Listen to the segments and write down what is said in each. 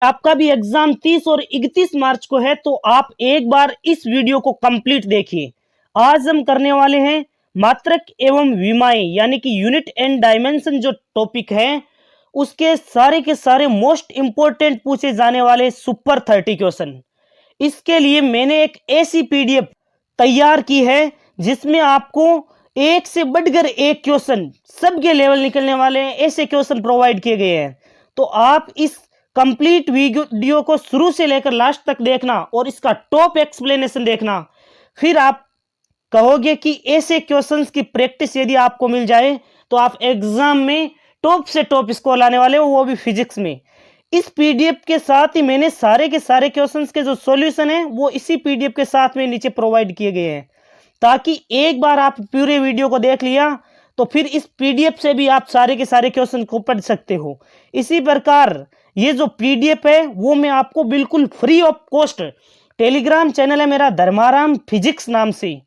आपका भी एग्जाम 30 और 31 मार्च को है, तो आप एक बार इस वीडियो को कंप्लीट देखिए। आज हम करने वाले हैं मात्रक एवं विमाएं यानी कि यूनिट एंड डायमेंशन जो टॉपिक है उसके सारे के सारे मोस्ट इंपॉर्टेंट पूछे जाने वाले सुपर 30 क्वेश्चन। इसके लिए मैंने एक ऐसी पीडीएफ तैयार की है जिसमें आपको एक से बढ़कर एक क्वेश्चन सबके लेवल निकलने वाले हैं, ऐसे क्वेश्चन प्रोवाइड किए गए हैं। तो आप इस कंप्लीट वीडियो को शुरू से लेकर लास्ट तक देखना और इसका टॉप एक्सप्लेनेशन देखना। फिर आप कहोगे कि ऐसे क्वेश्चंस की प्रैक्टिस यदि आपको मिल जाए तो आप एग्जाम में टॉप से टॉप स्कोर लाने वाले हो, वो भी फिजिक्स में। इस पीडीएफ के साथ ही मैंने सारे के सारे क्वेश्चंस के जो सॉल्यूशन है वो इसी पीडीएफ के साथ में नीचे प्रोवाइड किए गए हैं, ताकि एक बार आप पूरे वीडियो को देख लिया तो फिर इस पीडीएफ से भी आप सारे के सारे क्वेश्चन को पढ़ सकते हो। इसी प्रकार ये जो पीडीएफ है वो मैं आपको बिल्कुल free of cost Telegram channel है मेरा धर्माराम फिजिक्स नाम से,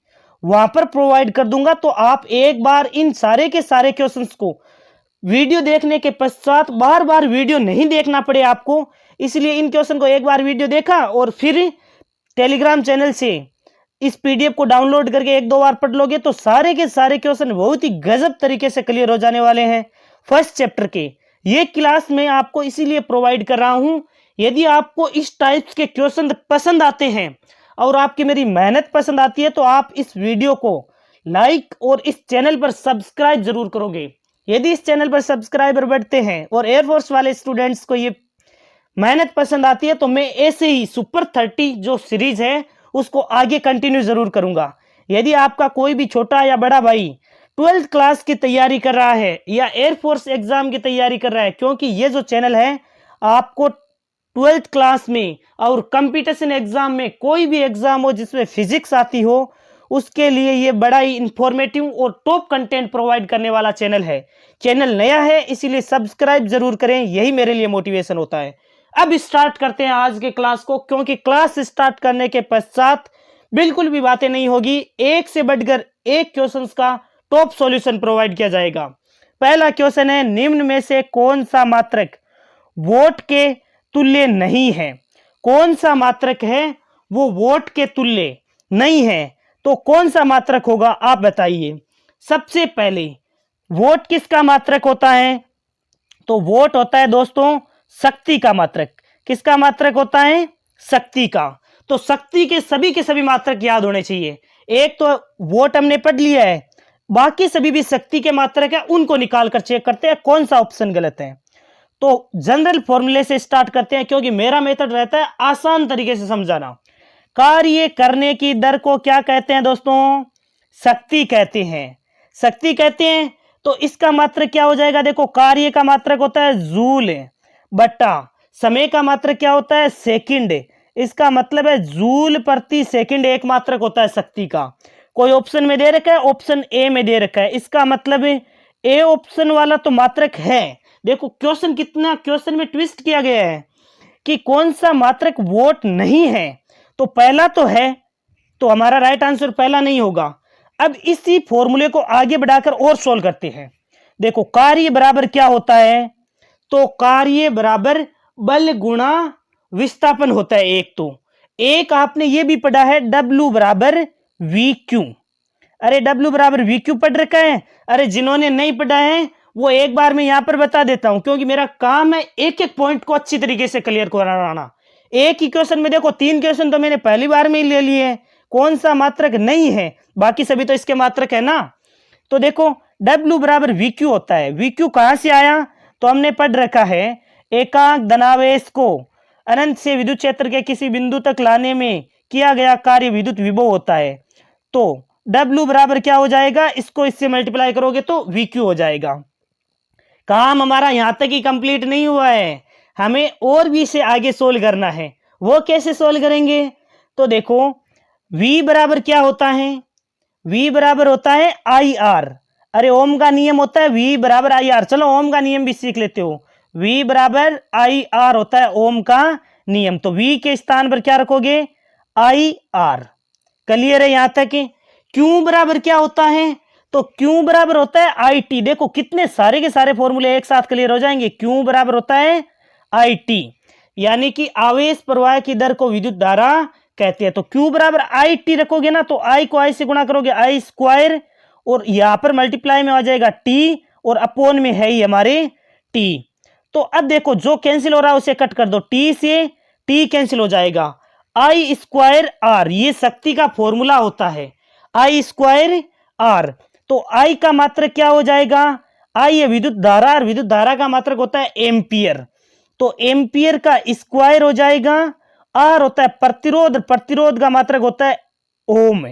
वहां पर प्रोवाइड कर दूंगा। तो आप एक बार इन सारे के सारे क्वेश्चंस को वीडियो देखने के पश्चात बार बार वीडियो नहीं देखना पड़े आपको, इसलिए इन क्वेश्चन को एक बार वीडियो देखा और फिर टेलीग्राम चैनल से इस पीडीएफ को डाउनलोड करके एक दो बार पढ़ लोगे तो सारे के सारे क्वेश्चन बहुत ही गजब तरीके से क्लियर हो जाने वाले हैं फर्स्ट चैप्टर के। ये क्लास मैं आपको इसीलिए प्रोवाइड कर रहा हूं, यदि आपको इस टाइप्स के क्वेश्चन पसंद आते हैं और आपकी मेरी मेहनत पसंद आती है तो आप इस वीडियो को लाइक और इस चैनल पर सब्सक्राइब जरूर करोगे। यदि इस चैनल पर सब्सक्राइबर बढ़ते हैं और एयरफोर्स वाले स्टूडेंट्स को ये मेहनत पसंद आती है तो मैं ऐसे ही सुपर 30 जो सीरीज है उसको आगे कंटिन्यू जरूर करूंगा। यदि आपका कोई भी छोटा या बड़ा भाई 12th क्लास की तैयारी कर रहा है या एयरफोर्स एग्जाम की तैयारी कर रहा है, क्योंकि ये जो चैनल है आपको 12th क्लास में और कंपटीशन एग्जाम में कोई भी एग्जाम हो जिसमें फिजिक्स आती हो उसके लिए ये बड़ा ही इंफॉर्मेटिव और टॉप कंटेंट प्रोवाइड करने वाला चैनल है। चैनल नया है इसीलिए सब्सक्राइब जरूर करें, यही मेरे लिए मोटिवेशन होता है। अब स्टार्ट करते हैं आज के क्लास को, क्योंकि क्लास स्टार्ट करने के पश्चात बिल्कुल भी बातें नहीं होगी, एक से बढ़कर एक क्वेश्चन का टॉप सॉल्यूशन प्रोवाइड किया जाएगा। पहला क्वेश्चन है, निम्न में से कौन सा मात्रक वोट के तुल्य नहीं है? कौन सा मात्रक है वो वोट के तुल्य नहीं है? तो कौन सा मात्रक होगा आप बताइए। सबसे पहले वोट किसका मात्रक होता है? तो वोट होता है दोस्तों शक्ति का मात्रक। किसका मात्रक होता है? शक्ति का। तो शक्ति के सभी मात्रक याद होने चाहिए। एक तो वोट हमने पढ़ लिया है, बाकी सभी भी शक्ति के मात्रक है, उनको निकाल कर चेक करते हैं कौन सा ऑप्शन गलत है। तो जनरल फॉर्मूले से स्टार्ट करते हैं, क्योंकि मेरा मेथड रहता है आसान तरीके से समझाना। कार्य करने की दर को क्या कहते हैं दोस्तों? शक्ति कहते हैं। शक्ति कहते हैं तो इसका मात्रक क्या हो जाएगा? देखो, कार्य का मात्रक होता है जूल बट्टा समय का मात्रक क्या होता है? सेकंड। इसका मतलब है जूल प्रति सेकंड एक मात्रक होता है शक्ति का। कोई ऑप्शन में दे रखा है, ऑप्शन ए में दे रखा है, इसका मतलब ए ऑप्शन वाला तो मात्रक है। देखो क्वेश्चन कितना, क्वेश्चन में ट्विस्ट किया गया है कि कौन सा मात्रक वोट नहीं है। तो पहला तो है, तो हमारा राइट आंसर पहला नहीं होगा। अब इसी फॉर्मूले को आगे बढ़ाकर और सोल्व करते हैं। देखो कार्य बराबर क्या होता है? तो कार्य बराबर बल गुणा विस्थापन होता है। एक आपने ये भी पढ़ा है W बराबर वी क्यू। अरे W बराबर वी क्यू पढ़ रखा है? अरे जिन्होंने नहीं पढ़ा है वो एक बार मैं यहां पर बता देता हूं, क्योंकि मेरा काम है एक एक पॉइंट को अच्छी तरीके से क्लियर कराना। एक ही क्वेश्चन में देखो 3 क्वेश्चन तो मैंने पहली बार में ही ले लिए हैं। कौन सा मात्रक नहीं है? बाकी सभी तो इसके मात्रक है ना। तो देखो W बराबर वी क्यू होता है। वी क्यू कहां से आया? तो हमने पढ़ रखा है एकांक धनावेश को अनंत से विद्युत क्षेत्र के किसी बिंदु तक लाने में किया गया कार्य विद्युत विभव होता है। तो W बराबर क्या हो जाएगा? इसको इससे मल्टीप्लाई करोगे तो वी क्यू हो जाएगा। काम हमारा यहां तक ही कंप्लीट नहीं हुआ है, हमें और भी से आगे सोल्व करना है। वो कैसे सोल्व करेंगे? तो देखो V बराबर क्या होता है? V बराबर होता है आई आर। अरे ओम का नियम होता है V बराबर आई आर। चलो ओम का नियम भी सीख लेते हो। V बराबर आई आर होता है ओम का नियम। तो V के स्थान पर क्या रखोगे? I R. क्लियर है यहां तक? Q बराबर क्या होता है? तो Q बराबर होता है आई टी। देखो कितने सारे के सारे फॉर्मूले एक साथ क्लियर हो जाएंगे। Q बराबर होता है आई टी। यानी कि आवेश प्रवाह की दर को विद्युत धारा कहते हैं। तो Q बराबर आई टी रखोगे ना, तो I को I से गुणा करोगे आई स्क्वायर, और यहां पर मल्टीप्लाई में आ जाएगा T, और अपोन में है ही हमारे T। तो अब देखो जो कैंसिल हो रहा है उसे कट कर दो, T से T कैंसिल हो जाएगा, I स्क्वायर R, ये शक्ति का फॉर्मूला होता है, I स्क्वायर R। तो I का मात्रक क्या हो जाएगा, I है विद्युत धारा, और विद्युत धारा का मात्रक होता है एम्पियर। तो एम्पियर का स्क्वायर हो जाएगा, R होता है प्रतिरोध, प्रतिरोध का मात्रक होता है ओम,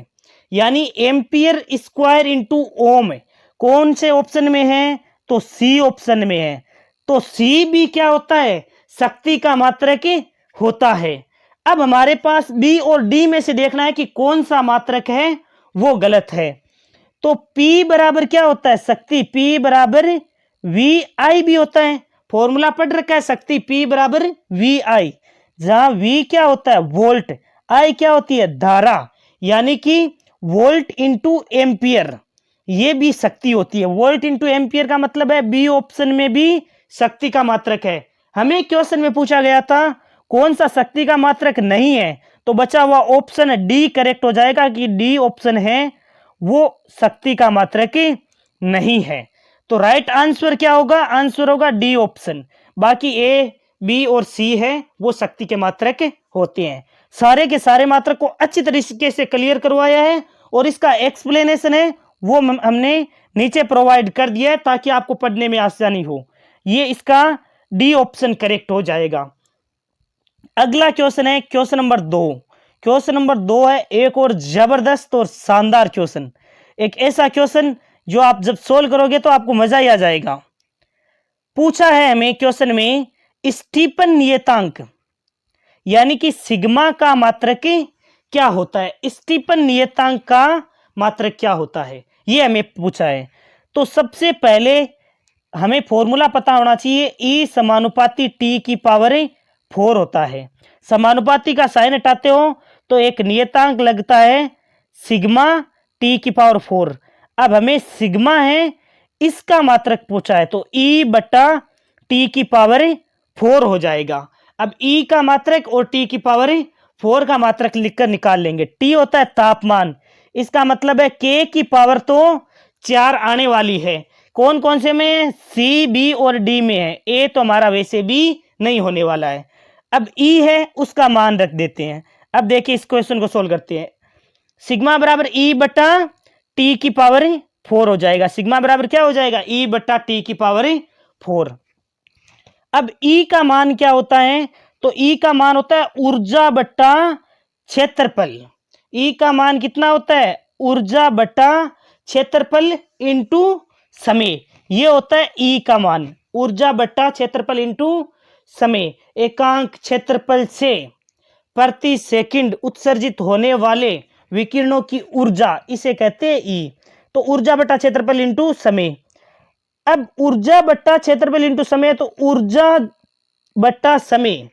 यानी एम्पियर स्क्वायर इंटू ओम। कौन से ऑप्शन में है, तो सी ऑप्शन में है। तो सी भी क्या होता है, शक्ति का मात्रक होता है। अब हमारे पास बी और डी में से देखना है कि कौन सा मात्रक है वो गलत है। तो P बराबर क्या होता है, शक्ति P बराबर वी आई भी होता है, फॉर्मूला पढ़ रखा है शक्ति P बराबर वी आई, जहां V क्या होता है वोल्ट, I क्या होती है धारा, यानी कि वोल्ट इंटू एम्पियर, ये भी शक्ति होती है। वोल्ट इंटू एम्पियर का मतलब है बी ऑप्शन में भी शक्ति का मात्रक है। हमें क्वेश्चन में पूछा गया था कौन सा शक्ति का मात्रक नहीं है, तो बचा हुआ ऑप्शन डी करेक्ट हो जाएगा कि डी ऑप्शन है वो शक्ति का मात्रक नहीं है। तो राइट आंसर क्या होगा, आंसर होगा डी ऑप्शन। बाकी ए बी और सी है वो शक्ति के मात्रक होते हैं। सारे के सारे मात्रक को अच्छी तरीके से क्लियर करवाया है, और इसका एक्सप्लेनेशन है वो हमने नीचे प्रोवाइड कर दिया है ताकि आपको पढ़ने में आसानी हो। ये इसका डी ऑप्शन करेक्ट हो जाएगा। अगला क्वेश्चन है क्वेश्चन नंबर 2। क्वेश्चन नंबर 2 है एक और जबरदस्त और शानदार क्वेश्चन, एक ऐसा क्वेश्चन जो आप जब सोल्व करोगे तो आपको मजा ही आ जाएगा। पूछा है हमें क्वेश्चन में स्टीफन नियतांक यानी कि सिग्मा का मात्रक क्या होता है, स्टीफन नियतांक का मात्रक क्या होता है, ये हमें पूछा है। तो सबसे पहले हमें फॉर्मूला पता होना चाहिए, E समानुपाती T की पावर 4 होता है। समानुपाती का साइन हटाते हो तो एक नियतांक लगता है सिग्मा T की पावर 4। अब हमें सिग्मा है इसका मात्रक पूछा है, तो E बटा T की पावर 4 हो जाएगा। अब E का मात्रक और T की पावर 4 का मात्रक लिखकर निकाल लेंगे। T होता है तापमान, इसका मतलब है K की पावर तो 4 आने वाली है। कौन कौन से में, C, B और D में है, A तो हमारा वैसे भी नहीं होने वाला है। अब E है उसका मान रख देते हैं। अब देखिए इस क्वेश्चन को सोल्व करते हैं। सिग्मा बराबर E बटा T की पावर 4 हो जाएगा। सिग्मा बराबर क्या हो जाएगा, E बटा T की पावर 4। अब E का मान क्या होता है, तो E का मान होता है ऊर्जा बटा क्षेत्रफल। E का मान कितना होता है, ऊर्जा बटा क्षेत्रफल इंटू समय, ये होता है E का मान, ऊर्जा बटा क्षेत्रफल इंटू समय। एकांक क्षेत्रफल से प्रति सेकंड उत्सर्जित होने वाले विकिरणों की ऊर्जा, इसे कहते हैं E। तो ऊर्जा बटा क्षेत्रफल इंटू समय। अब ऊर्जा बटा क्षेत्रफल इंटू समय, तो ऊर्जा बटा समय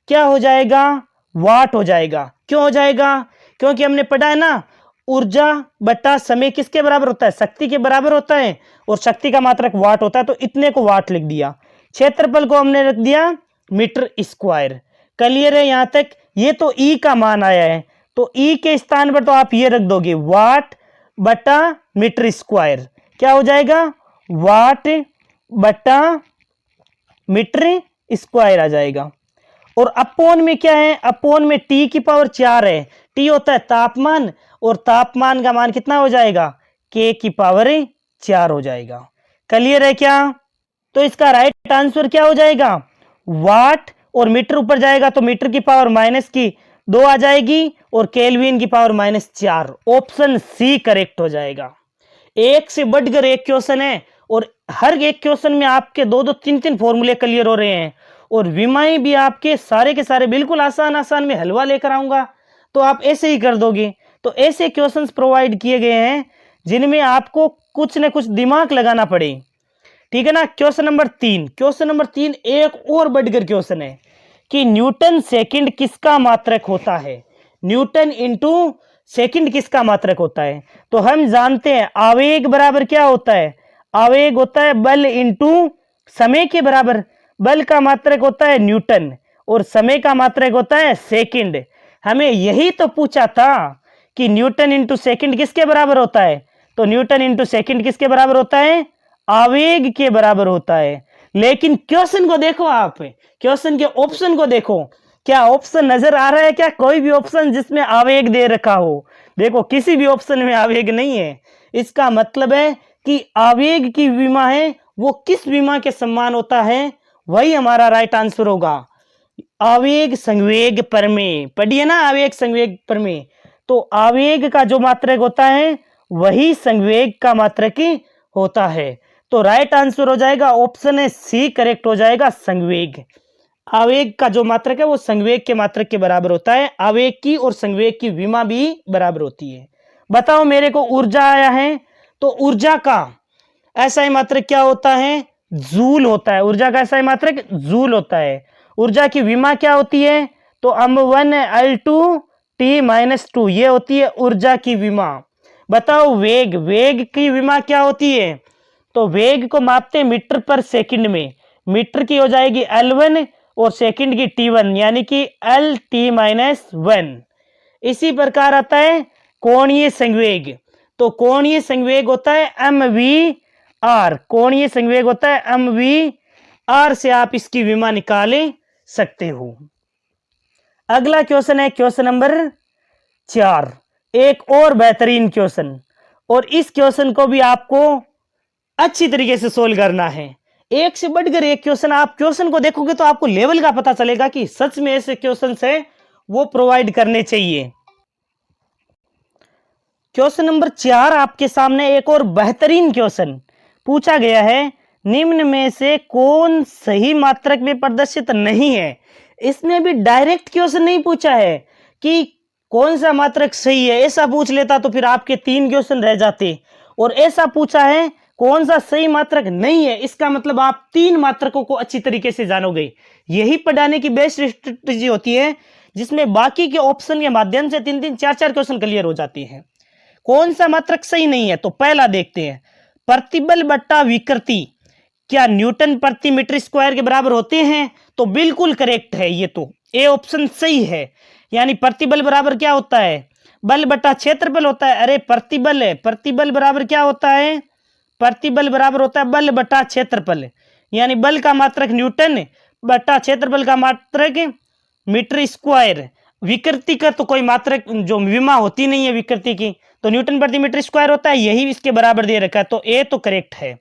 क्या हो जाएगा, वाट हो जाएगा। क्यों हो जाएगा, क्योंकि हमने पढ़ा है ना ऊर्जा बटा समय किसके बराबर होता है, शक्ति के बराबर होता है, और शक्ति का मात्रक वाट होता है, तो इतने को वाट लिख दिया। क्षेत्रफल को हमने रख दिया मीटर स्क्वायर। क्लियर है यहां तक। ये तो E का मान आया है, तो E के स्थान पर तो आप ये रख दोगे वाट बटा मीटर स्क्वायर, क्या हो जाएगा वाट बटा मीटर स्क्वायर आ जाएगा। और अपोन में क्या है, अपोन में T की पावर 4 है। T होता है तापमान, और तापमान का मान कितना हो जाएगा, K की पावर 4 हो जाएगा। क्लियर है क्या। तो इसका राइट आंसर क्या हो जाएगा, वाट, और मीटर ऊपर जाएगा तो मीटर की पावर माइनस की 2 आ जाएगी, और केल्विन की पावर -4। ऑप्शन सी करेक्ट हो जाएगा। एक से बढ़कर एक क्वेश्चन है, और हर एक क्वेश्चन में आपके 2-2, 3-3 फॉर्मूले क्लियर हो रहे हैं, और विमाई भी आपके सारे के सारे बिल्कुल आसान आसान में हलवा लेकर आऊंगा, तो आप ऐसे ही कर दोगे। तो ऐसे क्वेश्चंस प्रोवाइड किए गए हैं जिनमें आपको कुछ न कुछ दिमाग लगाना पड़े, ठीक है ना। क्वेश्चन नंबर 3, क्वेश्चन नंबर 3 एक और बढ़कर क्वेश्चन है कि न्यूटन सेकंड किसका मात्रक होता है, न्यूटन इंटू सेकंड किसका मात्रक होता है। तो हम जानते हैं आवेग बराबर क्या होता है, आवेग होता है बल इंटू समय के बराबर। बल का मात्रक होता है न्यूटन, और समय का मात्रक होता है सेकंड। हमें यही तो पूछा था कि न्यूटन इंटू सेकंड किसके बराबर होता है, तो न्यूटन इंटू सेकंड किसके बराबर होता है, आवेग के बराबर होता है। लेकिन क्वेश्चन को देखो, आप क्वेश्चन के ऑप्शन को देखो, क्या ऑप्शन नजर आ रहा है क्या, कोई भी ऑप्शन जिसमें आवेग दे रखा हो? देखो किसी भी ऑप्शन में आवेग नहीं है। इसका मतलब है कि आवेग की विमा है वो किस विमा के समान होता है, वही हमारा राइट आंसर होगा। आवेग संवेग प्रमेय पढ़िए ना, आवेग संवेग प्रमेय। तो आवेग का जो मात्रक होता है वही संवेग का मात्रक होता है। तो राइट आंसर हो जाएगा ऑप्शन है सी, करेक्ट हो जाएगा संवेग। आवेग का जो मात्रक है वो संवेग के मात्रक के बराबर होता है। आवेग की और संवेग की विमा भी बराबर होती है। बताओ मेरे को ऊर्जा आया है, तो ऊर्जा का ऐसा मात्रक क्या होता है, जूल होता है। ऊर्जा का ऐसा मात्रक जूल होता है। ऊर्जा की विमा क्या होती है, तो m1 L2 T-2 ये होती है ऊर्जा की विमा। बताओ वेग, वेग की विमा क्या होती है, तो वेग को मापते मीटर पर सेकंड में। मीटर की हो जाएगी L1 और सेकंड की T1 यानी कि LT-1। इसी प्रकार आता है कोणीय संवेग, तो कोणीय संवेग होता है MVR। कोणीय संवेग होता है MVR से आप इसकी विमा निकाल सकते हो। अगला क्वेश्चन है क्वेश्चन नंबर 4, एक और बेहतरीन क्वेश्चन, और इस क्वेश्चन को भी आपको अच्छी तरीके से सोल्व करना है। एक से बढ़कर एक क्वेश्चन, आप क्वेश्चन को देखोगे तो आपको लेवल का पता चलेगा कि सच में ऐसे क्वेश्चन है वो प्रोवाइड करने चाहिए। क्वेश्चन नंबर 4 आपके सामने एक और बेहतरीन क्वेश्चन पूछा गया है, निम्न में से कौन सही मात्रक में प्रदर्शित नहीं है। इसमें भी डायरेक्ट क्वेश्चन नहीं पूछा है कि कौन सा मात्रक सही है, ऐसा पूछ लेता तो फिर आपके 3 क्वेश्चन रह जाते, और ऐसा पूछा है कौन सा सही मात्रक नहीं है। इसका मतलब आप 3 मात्रकों को अच्छी तरीके से जानोगे। यही पढ़ाने की बेस्ट स्ट्रेटजी होती है जिसमें बाकी के ऑप्शन के माध्यम से 3-3, 4-4 क्वेश्चन क्लियर हो जाती है। कौन सा मात्रक सही नहीं है, तो पहला देखते हैं, प्रतिबल बट्टा विकृति क्या न्यूटन प्रति मीटर स्क्वायर के बराबर होते हैं, तो बिल्कुल करेक्ट है, ये तो ए ऑप्शन सही है। यानी प्रतिबल बराबर क्या होता है, बल बट्टा क्षेत्रफल होता है। अरे प्रतिबल है, प्रतिबल बराबर क्या होता है, प्रतिबल बराबर होता है बल बट्टा क्षेत्रफल। यानी बल का मात्रक न्यूटन बट्टा क्षेत्रफल का मात्रक मीटर स्क्वायर। विकृति का तो कोई मात्रक जो विमा होती नहीं है विकृति की, तो न्यूटन प्रति मीटर स्क्वायर होता है, यही इसके बराबर दे रखा है, तो ए तो करेक्ट है।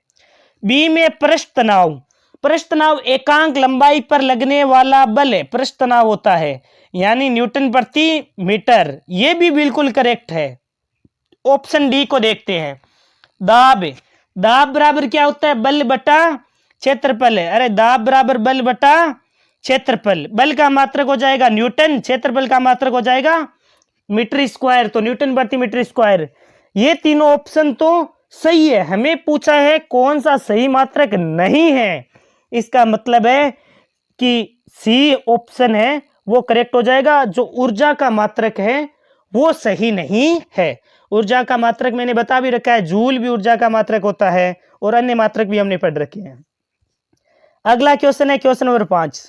बी में पृष्ठ तनाव, पृष्ठ तनाव एकांक लंबाई पर लगने वाला बल है, पृष्ठ तनाव होता है, यानी न्यूटन प्रति मीटर, ये भी बिल्कुल करेक्ट है। ऑप्शन डी को देखते हैं, दाब, दाब बराबर क्या होता है, बल बटा क्षेत्रफल है। अरे दाब बराबर बल बटा क्षेत्रफल, बल का मात्रक हो जाएगा न्यूटन, क्षेत्रफल का मात्रक हो जाएगा मीटर स्क्वायर, तो न्यूटन प्रति मीटर स्क्वायर। ये तीनों ऑप्शन तो सही है। हमें पूछा है कौन सा सही मात्रक नहीं है, इसका मतलब है कि सी ऑप्शन है वो करेक्ट हो जाएगा। जो ऊर्जा का मात्रक है वो सही नहीं है। ऊर्जा का मात्रक मैंने बता भी रखा है, जूल भी ऊर्जा का मात्रक होता है, और अन्य मात्रक भी हमने पढ़ रखे हैं। अगला क्वेश्चन है क्वेश्चन नंबर 5।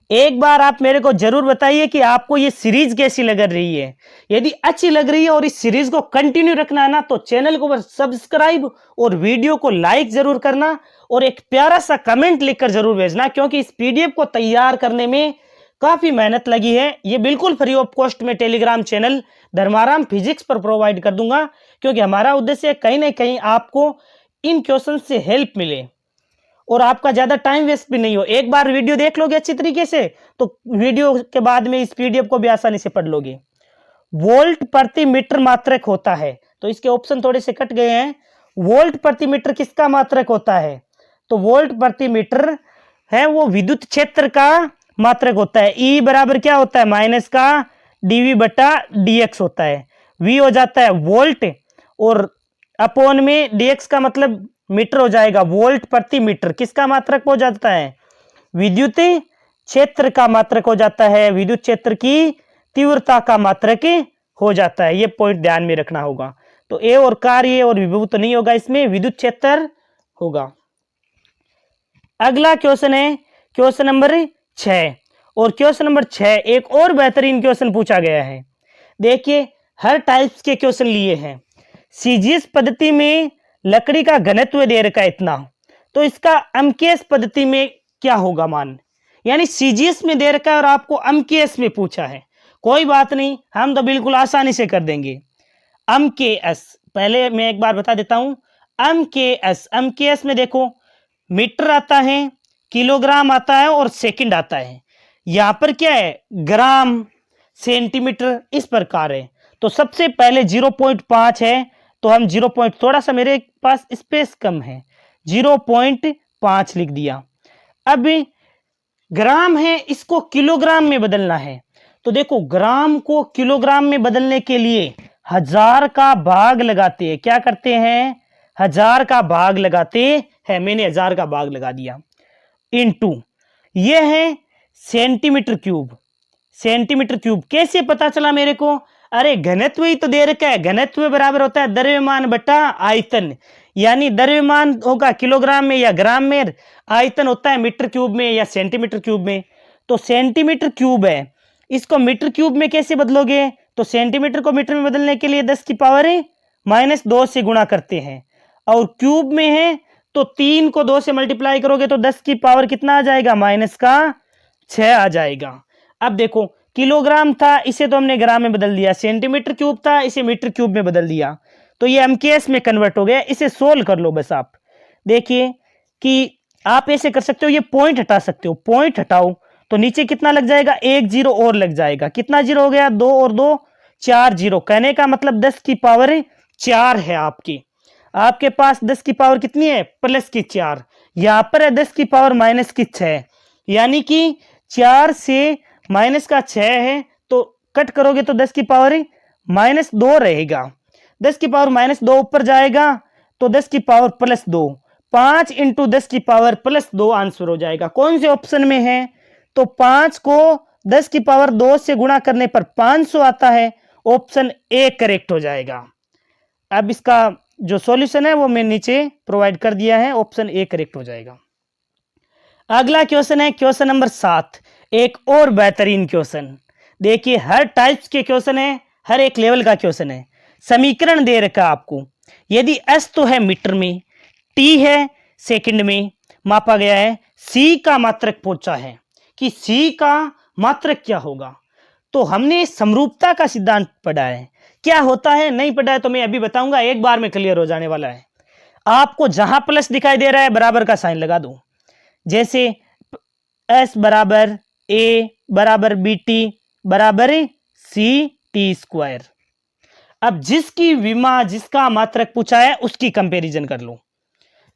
एक बार आप मेरे को जरूर बताइए कि आपको ये सीरीज कैसी लग रही है। यदि अच्छी लग रही है और इस सीरीज को कंटिन्यू रखना है ना, तो चैनल को सब्सक्राइब और वीडियो को लाइक जरूर करना, और एक प्यारा सा कमेंट लिखकर जरूर भेजना, क्योंकि इस पीडीएफ को तैयार करने में काफी मेहनत लगी है। ये बिल्कुल फ्री ऑफ कॉस्ट में टेलीग्राम चैनल धर्माराम फिजिक्स पर प्रोवाइड कर दूंगा, क्योंकि हमारा उद्देश्य कहीं ना कहीं आपको इन क्वेश्चन से हेल्प मिले और आपका ज्यादा टाइम वेस्ट भी नहीं हो। एक बार वीडियो देख लोगे अच्छी तरीके से, तो वीडियो के बाद में इस पीडीएफ को भी आसानी से पढ़ लोगे। वोल्ट प्रति मीटर मात्रक होता है, तो इसके ऑप्शन थोड़े से कट गए हैं। वोल्ट प्रति मीटर किसका मात्रक होता है, तो वोल्ट प्रति मीटर है वो विद्युत क्षेत्र का मात्रक होता है। ई बराबर क्या होता है, माइनस का डीवी बटा डीएक्स होता है। वी हो जाता है वोल्ट, और अपॉन में डीएक्स का मतलब मीटर हो जाएगा। वोल्ट प्रति मीटर किसका मात्रक हो जाता है, विद्युत क्षेत्र का मात्रक हो जाता है, विद्युत क्षेत्र की तीव्रता का मात्रक हो जाता है। ये पॉइंट ध्यान में रखना होगा। तो ए और कार्य और विभव तो नहीं होगा, इसमें विद्युत क्षेत्र होगा। अगला क्वेश्चन है क्वेश्चन नंबर 6, और क्वेश्चन नंबर 6 एक और बेहतरीन क्वेश्चन पूछा गया है। देखिए हर टाइप्स के क्वेश्चन लिए हैं। सीजीएस पद्धति में लकड़ी का घनत्व दे रखा है इतना, तो इसका एमकेएस पद्धति में क्या होगा मान, यानी सीजीएस में दे रखा है और आपको एमकेएस में पूछा है। कोई बात नहीं, हम तो बिल्कुल आसानी से कर देंगे। एमकेएस पहले मैं एक बार बता देता हूं। एमकेएस में देखो मीटर आता है, किलोग्राम आता है और सेकंड आता है। यहां पर क्या है, ग्राम सेंटीमीटर इस प्रकार है। तो सबसे पहले 0.5 है, तो हम 0. थोड़ा सा मेरे पास स्पेस कम है, 0.5 लिख दिया। अब ग्राम है, इसको किलोग्राम में बदलना है। तो देखो ग्राम को किलोग्राम में बदलने के लिए 1000 का भाग लगाते हैं। क्या करते हैं, 1000 का भाग लगाते हैं। मैंने 1000 का भाग लगा दिया। इनटू ये है सेंटीमीटर क्यूब। सेंटीमीटर क्यूब कैसे पता चला मेरे को, अरे घनत्व ही तो दे रखा है। घनत्व बराबर होता है द्रव्यमान बटा आयतन, यानी द्रव्यमान होगा किलोग्राम में या ग्राम में, आयतन होता है मीटर क्यूब में या सेंटीमीटर क्यूब में। तो सेंटीमीटर क्यूब है, इसको मीटर क्यूब में कैसे बदलोगे, तो सेंटीमीटर को मीटर में बदलने के लिए 10 की पावर -2 से गुणा करते हैं, और क्यूब में है तो 3 को 2 से मल्टीप्लाई करोगे तो 10 की पावर कितना आ जाएगा, -6 आ जाएगा। अब देखो किलोग्राम था, इसे तो हमने ग्राम में बदल दिया। सेंटीमीटर क्यूब था, इसे मीटर क्यूब में बदल दिया। तो ये एमकेएस में कन्वर्ट हो गया। इसे सोल्व कर लो बस। आप देखिए कि आप ऐसे कर सकते हो, ये पॉइंट हटा सकते हो। पॉइंट हटाओ तो नीचे कितना लग जाएगा, 1 जीरो और लग जाएगा। कितना जीरो हो गया, 2 और 2 4 जीरो। कहने का मतलब 10 की पावर 4 है आपके पास 10 की पावर कितनी है, +4। यहां पर है 10 की पावर -6, यानी कि 4 से -6 है, तो कट करोगे तो 10 की पावर -2 रहेगा। 10 की पावर -2 ऊपर जाएगा तो 10 की पावर +2, 5 × 10 की पावर +2 आंसर हो जाएगा। कौन से ऑप्शन में है, तो 5 को 10 की पावर 2 से गुणा करने पर 500 आता है। ऑप्शन ए करेक्ट हो जाएगा। अब इसका जो सॉल्यूशन है वो मैं नीचे प्रोवाइड कर दिया है, ऑप्शन ए करेक्ट हो जाएगा। अगला क्वेश्चन है क्वेश्चन नंबर 7, एक और बेहतरीन क्वेश्चन। देखिए हर टाइप्स के क्वेश्चन है, हर एक लेवल का क्वेश्चन है। समीकरण दे रखा आपको, यदि एस तो है मीटर में, टी है सेकंड में मापा गया है, सी का मात्रक पूछा है कि सी का मात्रक क्या होगा। तो हमने समरूपता का सिद्धांत पढ़ा है, क्या होता है नहीं पढ़ा है तो मैं अभी बताऊंगा, एक बार में क्लियर हो जाने वाला है। आपको जहां प्लस दिखाई दे रहा है बराबर का साइन लगा दो, जैसे S बराबर A बराबर BT बराबर CT²। अब जिसकी विमा जिसका मात्रक पूछा है उसकी कंपैरिजन कर लो।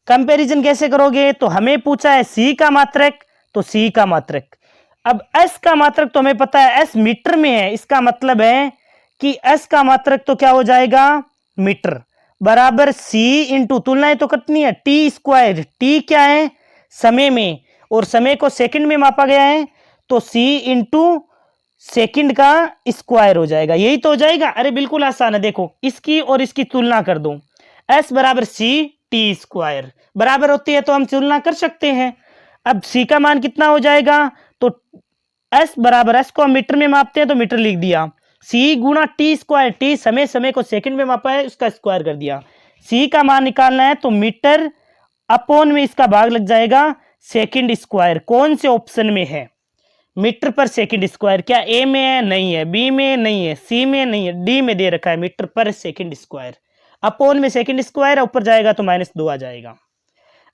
कंपैरिजन कैसे करोगे, तो हमें पूछा है C का मात्रक, तो C का मात्रक। अब S का मात्रक तो हमें पता है S मीटर में है, इसका मतलब है कि S का मात्रक तो क्या हो जाएगा, मीटर, बराबर C इंटू तुलनाएं तो कितनी है, T²। T क्या है, समय में, और समय को सेकंड में मापा गया है, तो C इंटू सेकंड का स्क्वायर हो जाएगा। यही तो हो जाएगा। अरे बिल्कुल आसान है, देखो इसकी और इसकी तुलना कर दो। S बराबर CT² बराबर होती है तो हम तुलना कर सकते हैं। अब C का मान कितना हो जाएगा, तो S बराबर, S को हम मीटर में मापते हैं तो मीटर लिख दिया, C गुणा T²। T समय को सेकंड में मापा है, उसका स्क्वायर कर दिया। C का मान निकालना है तो मीटर अपॉन में इसका भाग लग जाएगा सेकंड स्क्वायर। कौन से ऑप्शन में है, मीटर पर सेकंड स्क्वायर, क्या ए में है, नहीं है, बी में नहीं है, सी में नहीं है, डी में दे रखा है मीटर पर सेकंड स्क्वायर। अपॉन में सेकंड स्क्वायर, ऊपर जाएगा तो -2 आ जाएगा।